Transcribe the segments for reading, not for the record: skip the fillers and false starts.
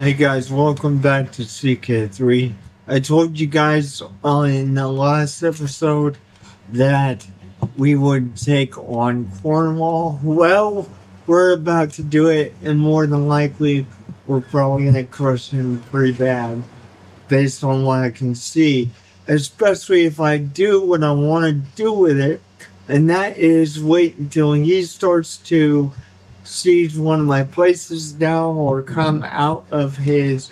Hey guys, welcome back to CK3. I told you guys in the last episode that we would take on Cornwall. Well, we're about to do it, and more than likely, we're probably going to crush him pretty bad based on what I can see. Especially if I do what I want to do with it, and that is wait until he starts to siege one of my places down or come out of his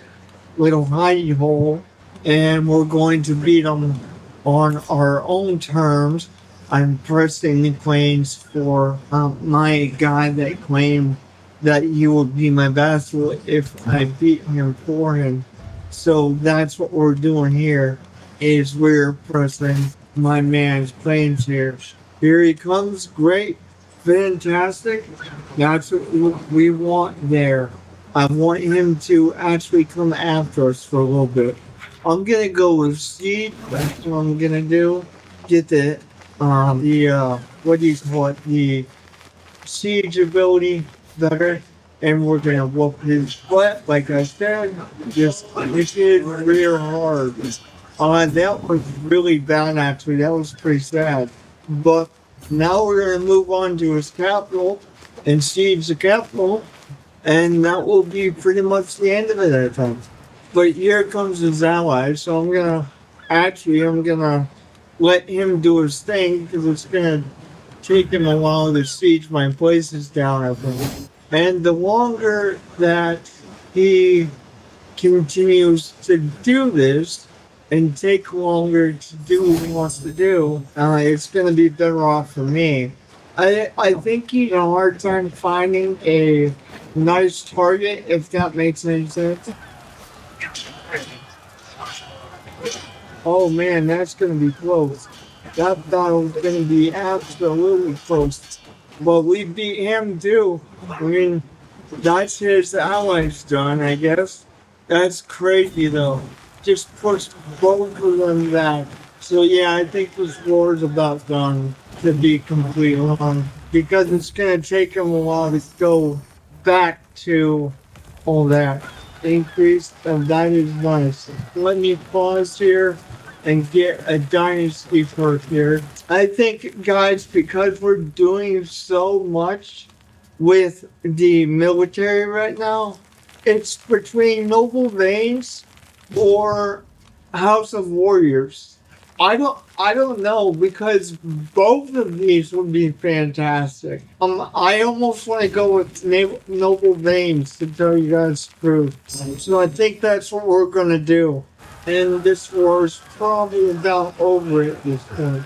little hidey hole, and we're going to beat him on our own terms. I'm pressing the claims for my guy that claimed that he would be my vassal if I beat him for him. So that's what we're doing here. Is we're pressing my man's claims here. Here he comes. Great. Fantastic. That's what we want there. I want him to actually come after us for a little bit. I'm gonna go with Seed. That's what I'm gonna do. Get what do you call it? The siege ability better. And we're gonna whoop his butt, like I said. Just hit it real hard. That was really bad actually. That was pretty sad. But now we're going to move on to his capital and siege the capital, and that will be pretty much the end of it, I think. But here comes his ally, so I'm gonna let him do his thing because it's gonna take him a while to siege my places down, I think. And the longer that he continues to do this, and take longer to do what he wants to do, it's going to be better off for me. I think you have a hard time finding a nice target, if that makes any sense. Oh man, that's going to be close. That battle's going to be absolutely close. But we beat him too. I mean, that's his allies done, I guess. That's crazy though. Just push both of them back. So yeah, I think this war is about done, to be completely honest, because it's gonna take him a while to go back to all that increase, and that is nice. Let me pause here and get a dynasty perk here. I think, guys, because we're doing so much with the military right now, it's between noble veins or House of Warriors. I don't know, because both of these would be fantastic. I almost want to go with Noble Veins, to tell you guys the truth. So I think that's what we're gonna do. And this war is probably about over at this point.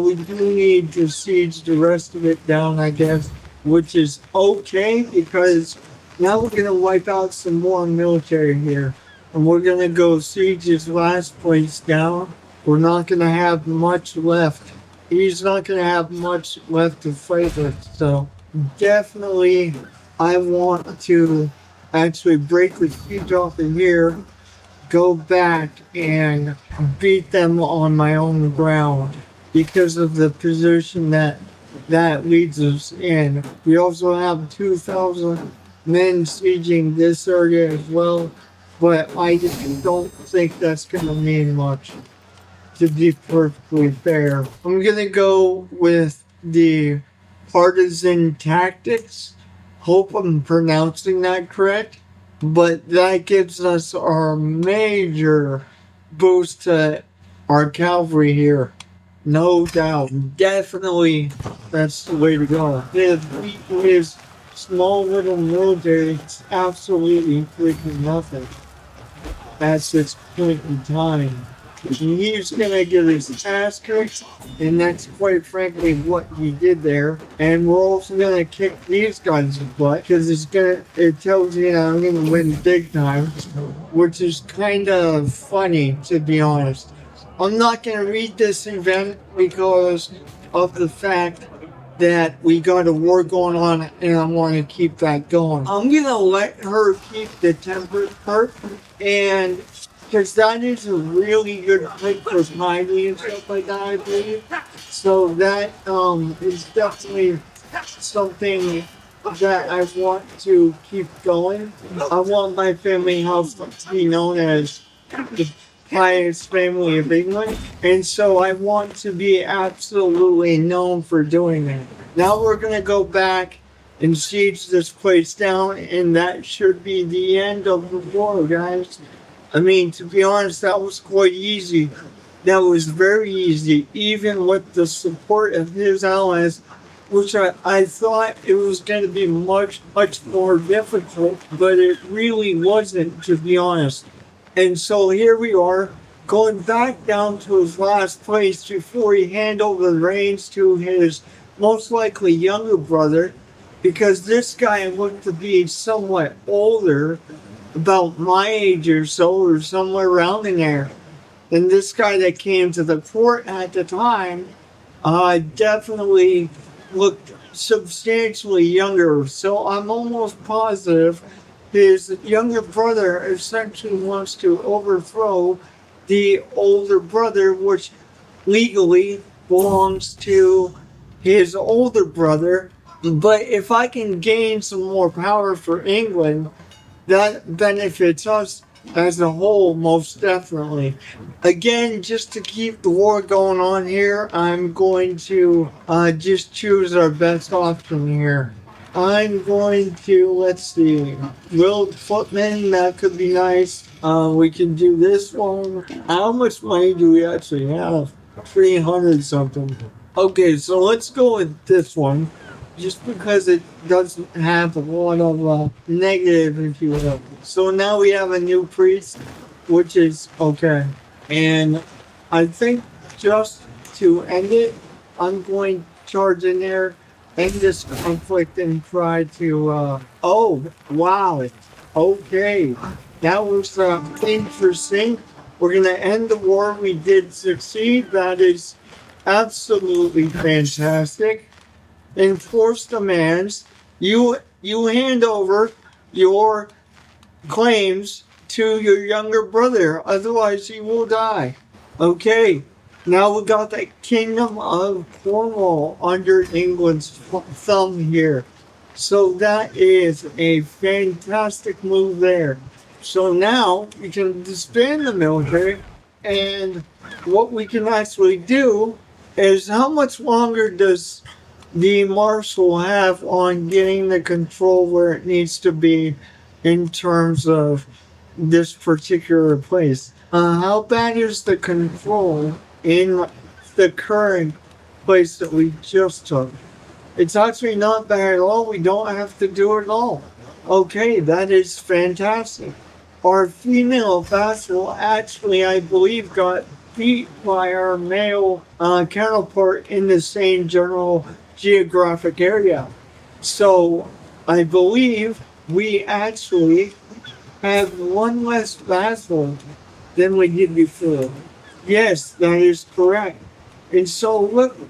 We do need to siege the rest of it down, I guess, which is okay because now we're gonna wipe out some more military here. And we're gonna go siege his last place down. We're not gonna have much left. He's not gonna have much left to fight with. So definitely, I want to actually break the siege off of here, go back and beat them on my own ground because of the position that leads us in. We also have 2,000 men sieging this area as well. But I just don't think that's going to mean much, to be perfectly fair. I'm going to go with the Partisan tactics. Hope I'm pronouncing that correct. But that gives us our major boost to our cavalry here. No doubt. Definitely, that's the way to go. His small little military is absolutely freaking nothing at this point in time. He's gonna get his ass kicked, and that's quite frankly what he did there. And we're also gonna kick these guys' butt because it tells you I'm gonna win big time, which is kind of funny, to be honest. I'm not gonna read this event because of the fact that we got a war going on and I want to keep that going. I'm gonna let her keep the temperate part, and because that is a really good pick for Smiley and stuff like that, I believe. So that is definitely something that I want to keep going. I want my family house to be known as the highest family of England, and so I want to be absolutely known for doing that. Now we're gonna go back and siege this place down, and that should be the end of the war, guys. I mean, to be honest, that was quite easy. That was very easy, even with the support of his allies, which I thought it was going to be much, much more difficult, but it really wasn't, to be honest. And so here we are, going back down to his last place before he handed over the reins to his most likely younger brother, because this guy looked to be somewhat older, about my age or so, or somewhere around in there. And this guy that came to the court at the time definitely looked substantially younger. So I'm almost positive his younger brother essentially wants to overthrow the older brother, which legally belongs to his older brother. But if I can gain some more power for England, that benefits us as a whole, most definitely. Again, just to keep the war going on here, I'm going to just choose our best option here. I'm going to, let's see, Willed Footman, that could be nice. We can do this one. How much money do we actually have? 300 something. Okay, so let's go with this one, just because it doesn't have a lot of negative, if you will. So now we have a new priest, which is okay. And I think just to end it, I'm going to charge in there, end this conflict, and try to, oh, wow. Okay. That was interesting. We're going to end the war. We did succeed. That is absolutely fantastic. Enforce demands. You hand over your claims to your younger brother, otherwise he will die. Okay, now we got the Kingdom of Cornwall under England's thumb here. So that is a fantastic move there. So now we can disband the military, and what we can actually do is, how much longer does the marshal have on getting the control where it needs to be in terms of this particular place? How bad is the control in the current place that we just took? It's actually not bad at all. We don't have to do it at all. Okay, that is fantastic. Our female vassal actually, I believe, got beat by our male counterpart in the same general geographic area. So I believe we actually have one less vassal than we did before. Yes, that is correct. And so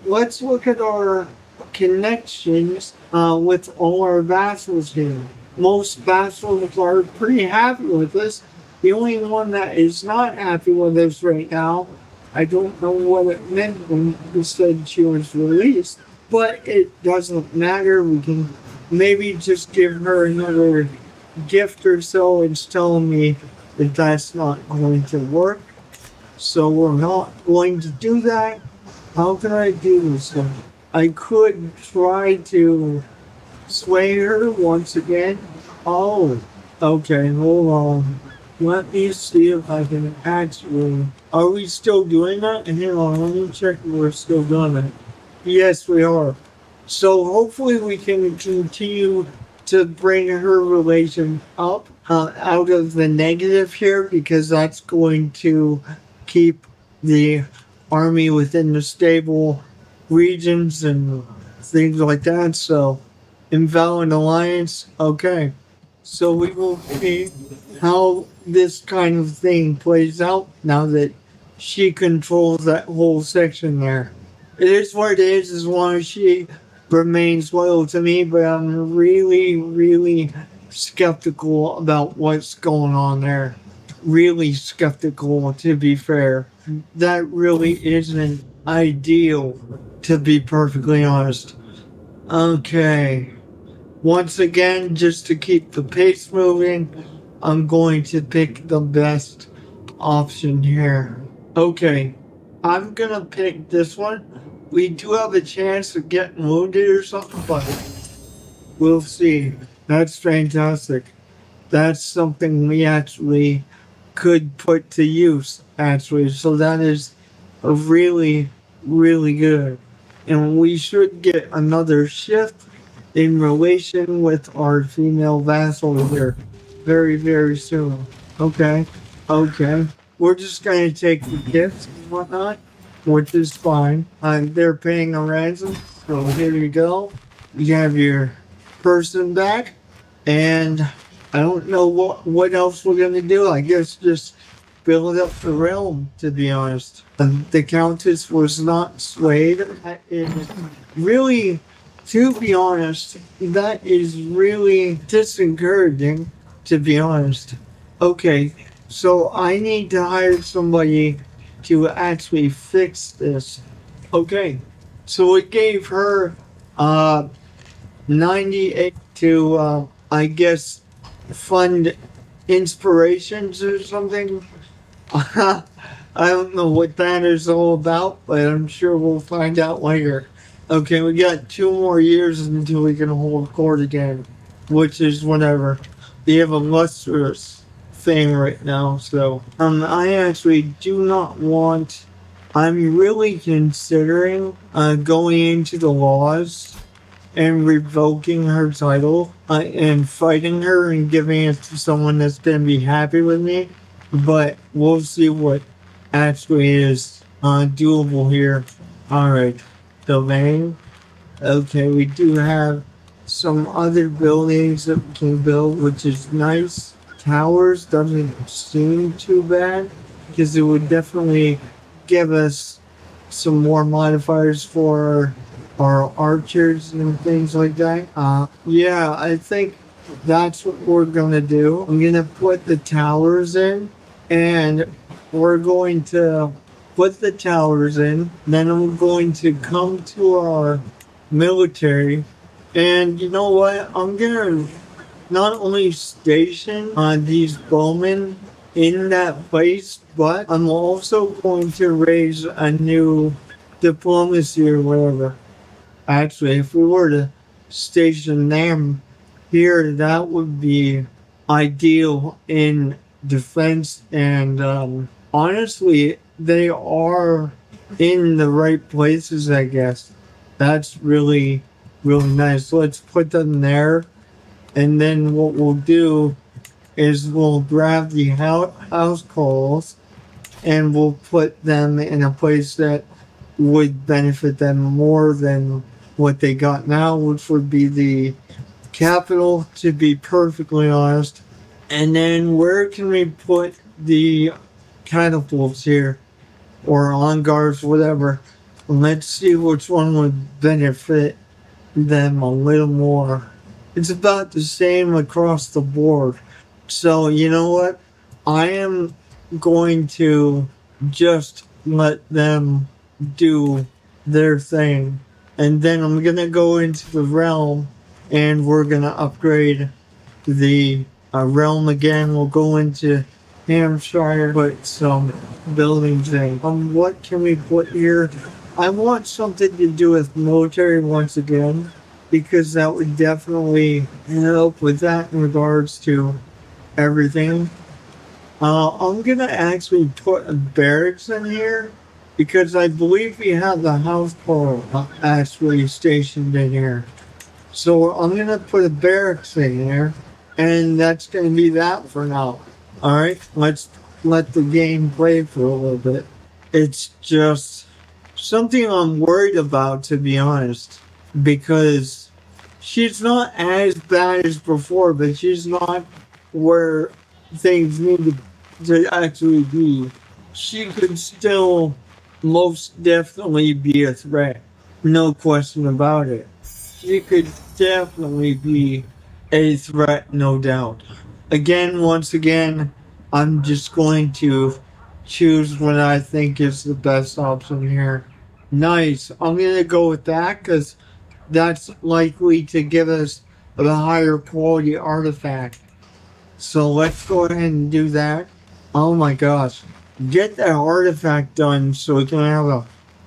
let's look at our connections with all our vassals here. Most vassals are pretty happy with us. The only one that is not happy with us right now, I don't know what it meant when we said she was released, but it doesn't matter. We can maybe just give her another gift or so. It's telling me that that's not going to work. So we're not going to do that. How can I do this one? I could try to sway her once again. Oh, okay, hold on. Let me see if I can actually... Are we still doing that? Hang on, let me check if we're still doing it. Yes, we are. So hopefully we can continue to bring her relation up out of the negative here, because that's going to keep the army within the stable regions and things like that. So, invalid alliance, okay. So we will see how this kind of thing plays out now that she controls that whole section there. It is what it is as long as she remains loyal to me, but I'm really, really skeptical about what's going on there. Really skeptical, to be fair. That really isn't ideal, to be perfectly honest. Okay. once again, just to keep the pace moving, I'm going to pick the best option here. Okay, I'm gonna pick this one. We do have a chance of getting wounded or something, but we'll see. That's fantastic. That's something we actually could put to use, actually. So that is a really, really good. And we should get another shift in relation with our female vassal here very, very soon. Okay, okay. We're just going to take the gifts and whatnot, which is fine. They're paying a ransom, so here you go. You have your person back, and I don't know what else we're gonna do. I guess just build up the realm, to be honest. The Countess was not swayed. It really, to be honest, that is really discouraging, to be honest. Okay, so I need to hire somebody to actually fix this. Okay, so it gave her 98 to, I guess, fund inspirations or something. I don't know what that is all about, but I'm sure we'll find out later. Okay, we got 2 more years until we can hold court again, which is whatever. We have a lustrous thing right now, so I actually do not want. I'm really considering going into the laws and revoking her title and fighting her and giving it to someone that's going to be happy with me. But we'll see what actually is doable here. Alright, domain. Okay, we do have some other buildings that we can build, which is nice. Towers doesn't seem too bad because it would definitely give us some more modifiers for our archers and things like that. Yeah, I think that's what we're gonna do. I'm gonna put the towers in, and we're going to put the towers in. Then I'm going to come to our military, and you know what? I'm gonna not only station these bowmen in that place, but I'm also going to raise a new diplomacy or whatever. Actually, if we were to station them here, that would be ideal in defense. And honestly, they are in the right places, I guess. That's really, really nice. Let's put them there. And then what we'll do is we'll grab the house calls and we'll put them in a place that would benefit them more than what they got now, which would be the capital, to be perfectly honest. And then where can we put the catapults here? Or on guards, whatever. Let's see which one would benefit them a little more. It's about the same across the board. So, you know what? I am going to just let them do their thing. And then I'm going to go into the realm and we're going to upgrade the realm again. We'll go into Hampshire, put some buildings in. What can we put here? I want something to do with military once again, because that would definitely help with that in regards to everything. I'm gonna actually put a barracks in here because I believe we have the house call actually stationed in here. So I'm gonna put a barracks in there, and that's gonna be that for now. Alright, let's let the game play for a little bit. It's just something I'm worried about, to be honest, because she's not as bad as before, but she's not where things need to actually be. She could still most definitely be a threat. No question about it. She could definitely be a threat, no doubt. Again, once again, I'm just going to choose what I think is the best option here. Nice. I'm going to go with that because that's likely to give us of a higher quality artifact. So let's go ahead and do that. Oh my gosh. Get that artifact done so we can have a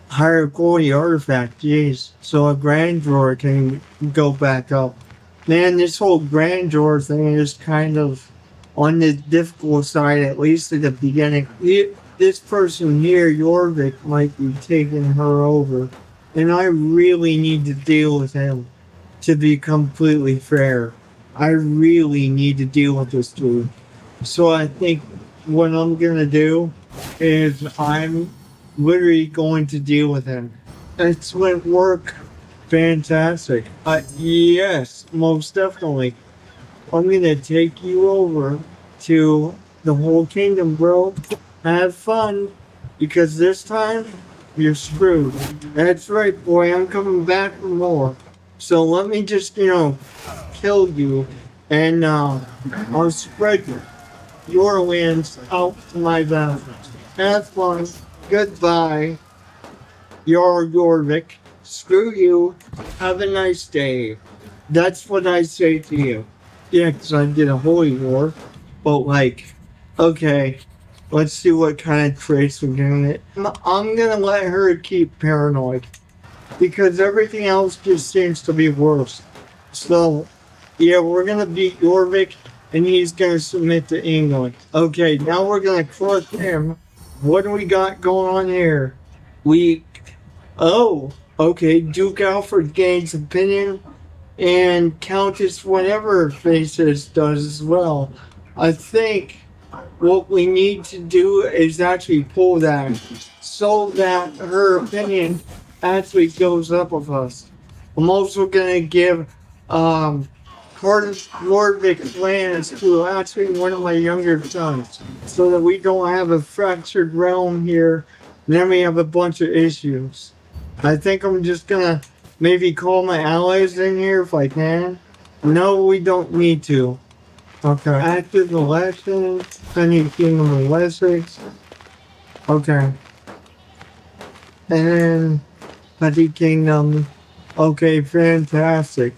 higher quality artifact. Jeez. So a grandeur can go back up. Man, this whole grandeur thing is kind of on the difficult side, at least at the beginning. This person here, Jorvik, might be taking her over. And I really need to deal with him, to be completely fair. I really need to deal with this dude. So I think what I'm gonna do is I'm literally going to deal with him. Excellent work. Fantastic. Yes, most definitely. I'm gonna take you over to the whole kingdom, bro. Have fun. Because this time, you're screwed. That's right, boy. I'm coming back for more. So let me just, kill you. And I'll spread your lands out to my vassals. Have fun. Goodbye. You're Jorvik. Screw you. Have a nice day. That's what I say to you. Yeah, because I did a holy war. But okay. Let's see what kind of traits we're gonna get. I'm gonna let her keep paranoid. Because everything else just seems to be worse. So, yeah, we're gonna beat Jorvik, and he's gonna submit to England. Okay, now we're gonna crush him. What do we got going on here? Oh, okay, Duke Alfred gains opinion, and Countess whatever faces does as well. I think what we need to do is actually pull that, so that her opinion actually goes up with us. I'm also gonna give Jorvik's lands to actually one of my younger sons, so that we don't have a fractured realm here, and then we have a bunch of issues. I think I'm just gonna maybe call my allies in here if I can. No, we don't need to. Okay. Active elections, Penny Kingdom of Wessex. Okay. And then Petty Kingdom. Okay, fantastic.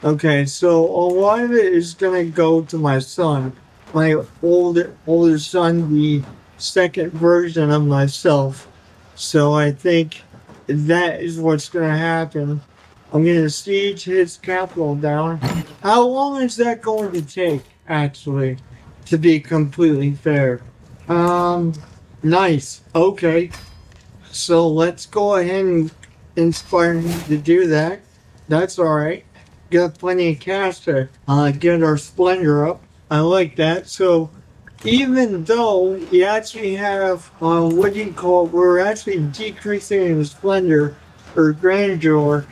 Okay, so a lot of it is gonna go to my son. My older son, the second version of myself. So I think that is what's gonna happen. I'm gonna siege his capital down. How long is that going to take, actually, to be completely fair? Nice. Okay. So let's go ahead and inspire him to do that. That's alright. Got plenty of cash to get our splendor up. I like that. So even though we actually have, what do you call it? We're actually decreasing in splendor or grandeur.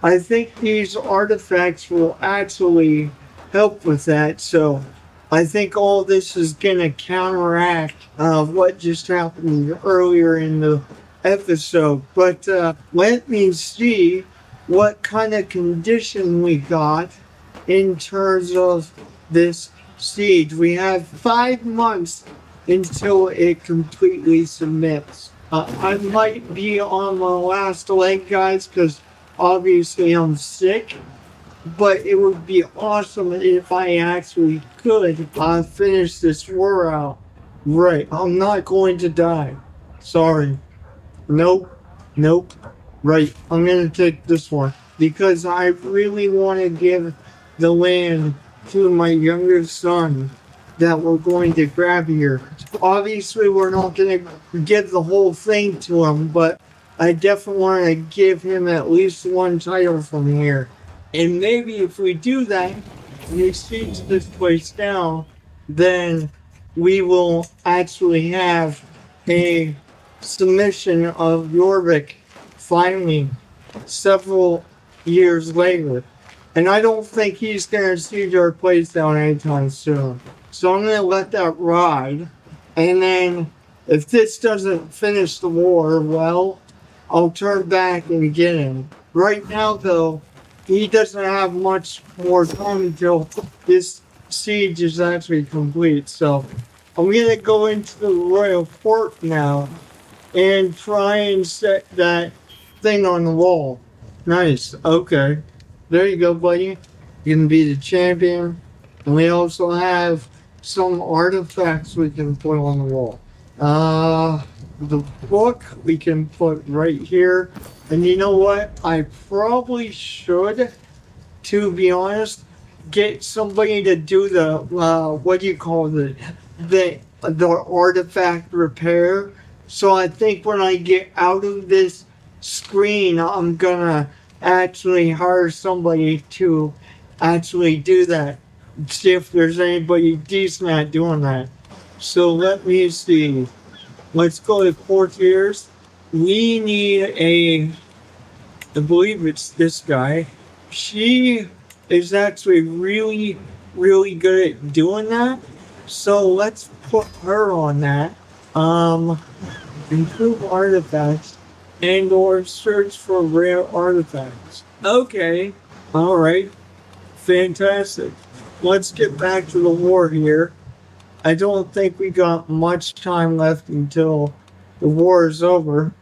I think these artifacts will actually help with that. So I think all this is going to counteract what just happened earlier in the episode. But let me see what kind of condition we got in terms of this siege. We have 5 months until it completely submits. I might be on my last leg, guys, because obviously I'm sick, but it would be awesome if I actually could finish this war out. Right, I'm not going to die. Sorry. Nope. Right, I'm gonna take this one because I really want to give the land to my younger son that we're going to grab here. Obviously, we're not going to give the whole thing to him, but I definitely want to give him at least one title from here. And maybe if we do that, and we siege this place down, then we will actually have a submission of Jorvik finally several years later. And I don't think he's going to siege our place down anytime soon. So I'm going to let that ride. And then if this doesn't finish the war, well, I'll turn back and get him. Right now, though, he doesn't have much more time until this siege is actually complete. So I'm going to go into the royal fort now and try and set that thing on the wall. Nice. Okay. There you go, buddy. You can be the champion. And we also have some artifacts we can put on the wall. The book we can put right here. And you know what? I probably should, to be honest, get somebody to do the, what do you call it? The artifact repair. So I think when I get out of this screen, I'm gonna actually hire somebody to actually do that. See if there's anybody decent at doing that. So let me see. Let's go to courtiers. We need I believe it's this guy. She is actually really, really good at doing that. So let's put her on that. Improve artifacts and or search for rare artifacts. Okay. Alright. Fantastic. Let's get back to the war here. I don't think we got much time left until the war is over.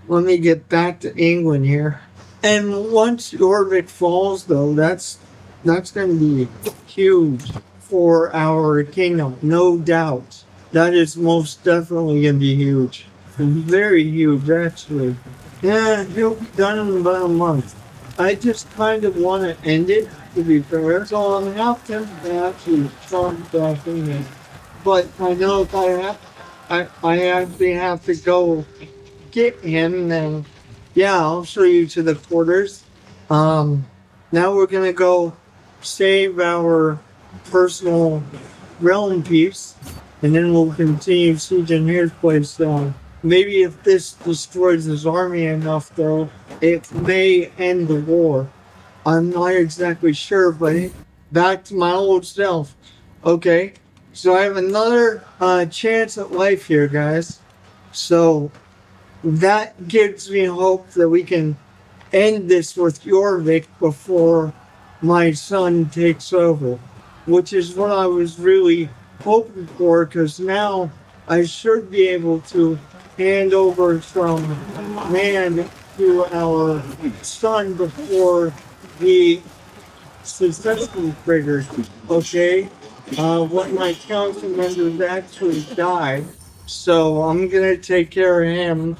Let me get back to England here. And once Jorvik falls, though, that's going to be huge for our kingdom, no doubt. That is most definitely going to be huge. Very huge, actually. Yeah, he'll be done in about a month. I just kind of want to end it, to be fair. So I'm half tempted to actually start back in it. But I know if I actually have to go get him, then yeah, I'll show you to the quarters. Now we're gonna go save our personal realm piece, and then we'll continue sieging his place down. Maybe if this destroys his army enough, though, it may end the war. I'm not exactly sure, but back to my old self. Okay, so I have another chance at life here, guys. So that gives me hope that we can end this with Jorvik before my son takes over, which is what I was really hoping for, because now I should be able to hand over some land to our son before the successful triggered. Okay, when my council members actually die, so I'm gonna take care of him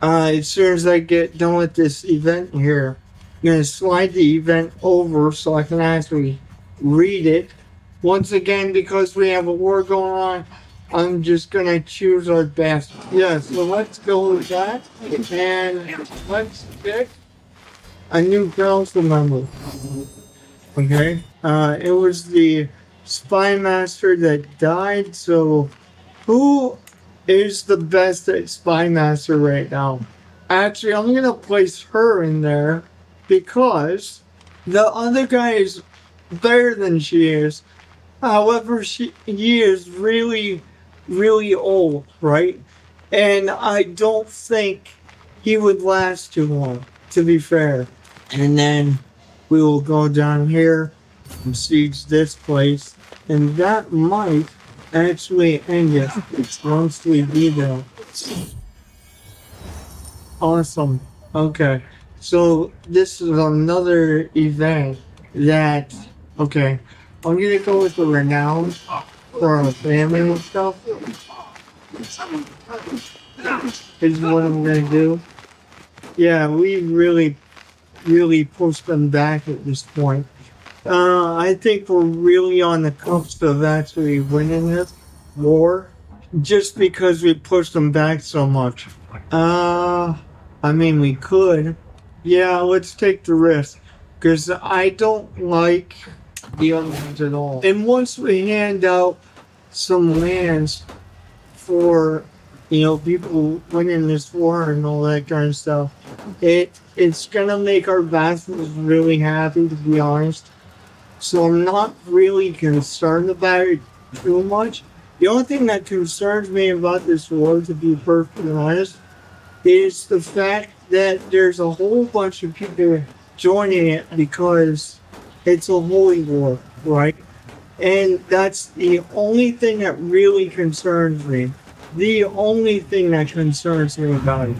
as soon as I get done with this event here. I'm gonna slide the event over so I can actually read it. Once again, because we have a war going on, I'm just gonna choose our best. Yeah, so let's go with that. And let's pick a new council member. Okay. It was the spy master that died, so who is the best at spy master right now? Actually, I'm gonna place her in there because the other guy is better than she is. However, he is really, really old, right? And I don't think he would last too long, to be fair. And then we will go down here and siege this place. And that might actually end it once we be there. Awesome. Okay. So this is another event that, okay, I'm gonna go with the renown for our family and stuff. Is what I'm gonna do. Yeah, we really pushed them back at this point. I think we're really on the cusp of actually winning this war, just because we pushed them back so much. I mean, we could. Yeah, let's take the risk, because I don't like the other ones at all. And once we hand out some lands for, people winning this war and all that kind of stuff, it's gonna make our vassals really happy, to be honest. So I'm not really concerned about it too much. The only thing that concerns me about this war, to be perfectly honest, is the fact that there's a whole bunch of people joining it because it's a holy war, right? And that's the only thing that really concerns me. The only thing that concerns me about it.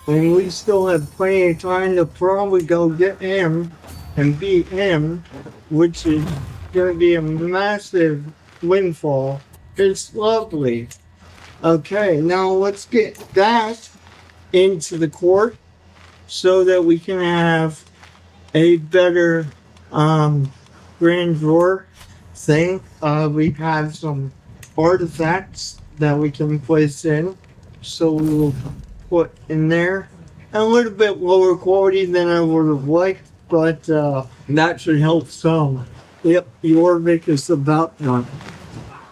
And we still have plenty of time to probably go get him and beat him, which is going to be a massive windfall. It's lovely. Okay, now let's get that into the court so that we can have a better grand drawer thing. We have some artifacts that we can place in, so we will put in there. A little bit lower quality than I would have liked, but that should help some. Yep, Jorvik is about done.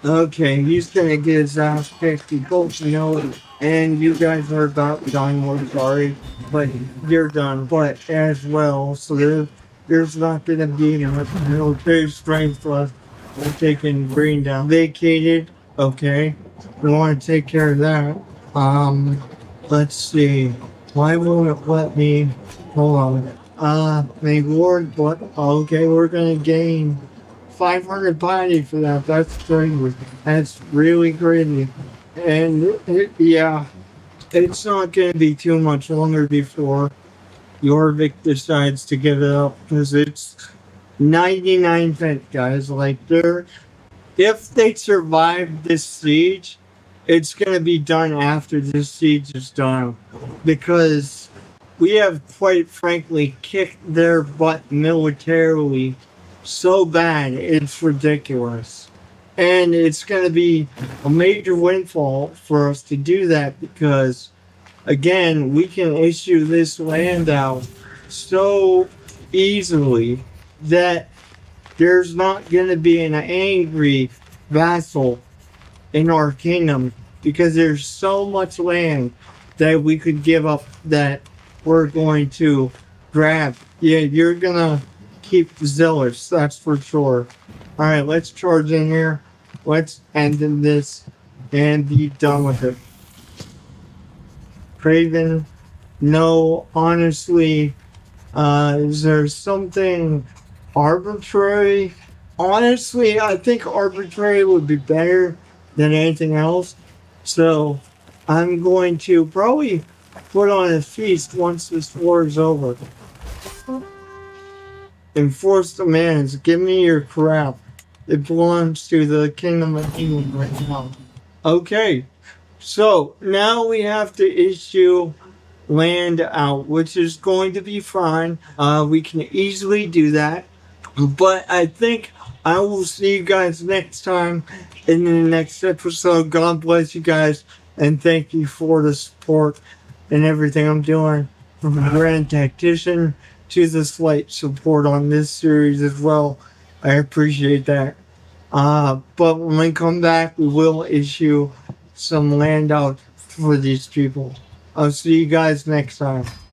Okay, he's gonna get his ass kicked. You both know it. And you guys are about done. We're sorry, but you're done. But as well, so there's not gonna be enough military strength for us. We're taking Green down. Vacated. Okay, we want to take care of that. Let's see. Why won't it let me? Hold on. May Lord, what? Okay, we're gonna gain 500 piety for that. That's crazy. That's really crazy. And yeah, it's not going to be too much longer before Jorvik decides to give it up because it's 99 cent, guys. Like, if they survive this siege, it's going to be done after this siege is done because we have, quite frankly, kicked their butt militarily so bad, it's ridiculous. And it's going to be a major windfall for us to do that because, again, we can issue this land out so easily that there's not going to be an angry vassal in our kingdom because there's so much land that we could give up that we're going to grab. Yeah, you're going to keep zealous, that's for sure. Alright, let's charge in here. Let's end in this and be done with it. Craven, no, honestly, is there something arbitrary? Honestly, I think arbitrary would be better than anything else. So, I'm going to probably put on a feast once this war is over. Enforce demands, give me your crap. It belongs to the Kingdom of England right now. Okay, so now we have to issue land out, which is going to be fine. We can easily do that. But I think I will see you guys next time in the next episode. God bless you guys, and thank you for the support and everything I'm doing. From a Grand Tactician to the slight support on this series as well. I appreciate that. But when we come back, we will issue some land out for these people. I'll see you guys next time.